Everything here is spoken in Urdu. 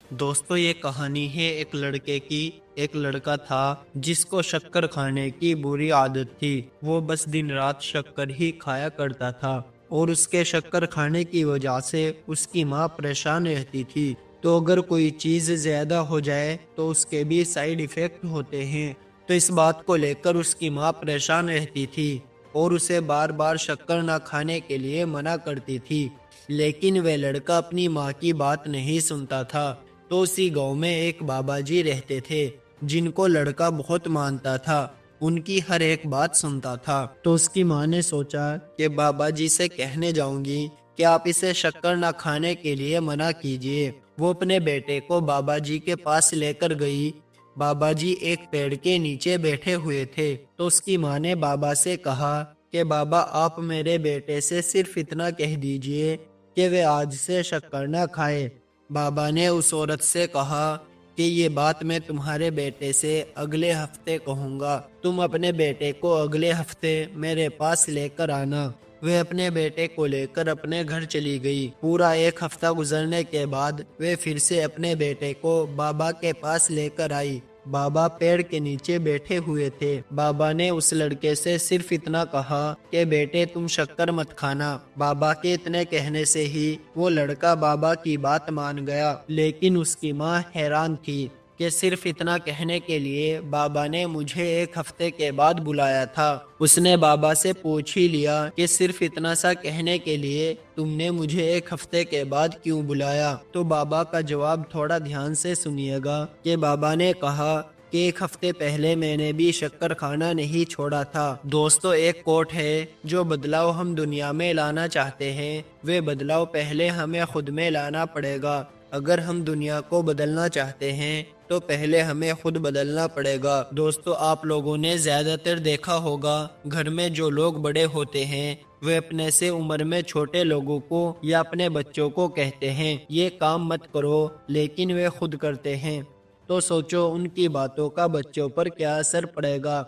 دوستو یہ کہانی ہے ایک لڑکے کی۔ ایک لڑکا تھا جس کو شکر کھانے کی بری عادت تھی۔ وہ بس دن رات شکر ہی کھایا کرتا تھا اور اس کے شکر کھانے کی وجہ سے اس کی ماں پریشان رہتی تھی۔ تو اگر کوئی چیز زیادہ ہو جائے تو اس کے بھی سائیڈ ایفیکٹ ہوتے ہیں، تو اس بات کو لے کر اس کی ماں پریشان رہتی تھی اور اسے بار بار شکر نہ کھانے کے لیے منع کرتی تھی۔ لیکن وہ لڑکا اپنی ماں کی بات نہیں سنتا تھا۔ تو اسی گاؤں میں ایک بابا جی رہتے تھے جن کو لڑکا بہت مانتا تھا، ان کی ہر ایک بات سنتا تھا۔ تو اس کی ماں نے سوچا کہ بابا جی سے کہنے جاؤں گی کہ آپ اسے شکر نہ کھانے کے لیے منع کیجیے۔ وہ اپنے بیٹے کو بابا جی کے پاس لے کر گئی۔ بابا جی ایک پیڑ کے نیچے بیٹھے ہوئے تھے۔ تو اس کی ماں نے بابا سے کہا کہ بابا آپ میرے بیٹے سے صرف اتنا کہہ دیجئے کہ وہ آج سے شکر نہ کھائے۔ بابا نے اس عورت سے کہا کہ یہ بات میں تمہارے بیٹے سے اگلے ہفتے کہوں گا، تم اپنے بیٹے کو اگلے ہفتے میرے پاس لے کر آنا۔ وہ اپنے بیٹے کو لے کر اپنے گھر چلی گئی۔ پورا ایک ہفتہ گزرنے کے بعد وہ پھر سے اپنے بیٹے کو بابا کے پاس لے کر آئی۔ بابا پیڑ کے نیچے بیٹھے ہوئے تھے۔ بابا نے اس لڑکے سے صرف اتنا کہا کہ بیٹے تم شکر مت کھانا۔ بابا کے اتنے کہنے سے ہی وہ لڑکا بابا کی بات مان گیا، لیکن اس کی ماں حیران تھی کہ صرف اتنا کہنے کے لیے بابا نے مجھے ایک ہفتے کے بعد بلایا تھا۔ اس نے بابا سے پوچھ ہی لیا کہ صرف اتنا سا کہنے کے لیے تم نے مجھے ایک ہفتے کے بعد کیوں بلایا؟ تو بابا کا جواب تھوڑا دھیان سے سنیے گا کہ بابا نے کہا کہ ایک ہفتے پہلے میں نے بھی شکر کھانا نہیں چھوڑا تھا۔ دوستو ایک کوٹ ہے، جو بدلاؤ ہم دنیا میں لانا چاہتے ہیں وہ بدلاؤ پہلے ہمیں خود میں لانا پڑے گا۔ اگر ہم دنیا کو بدلنا چاہتے ہیں تو پہلے ہمیں خود بدلنا پڑے گا۔ دوستو آپ لوگوں نے زیادہ تر دیکھا ہوگا گھر میں جو لوگ بڑے ہوتے ہیں وہ اپنے سے عمر میں چھوٹے لوگوں کو یا اپنے بچوں کو کہتے ہیں یہ کام مت کرو، لیکن وہ خود کرتے ہیں۔ تو سوچو ان کی باتوں کا بچوں پر کیا اثر پڑے گا۔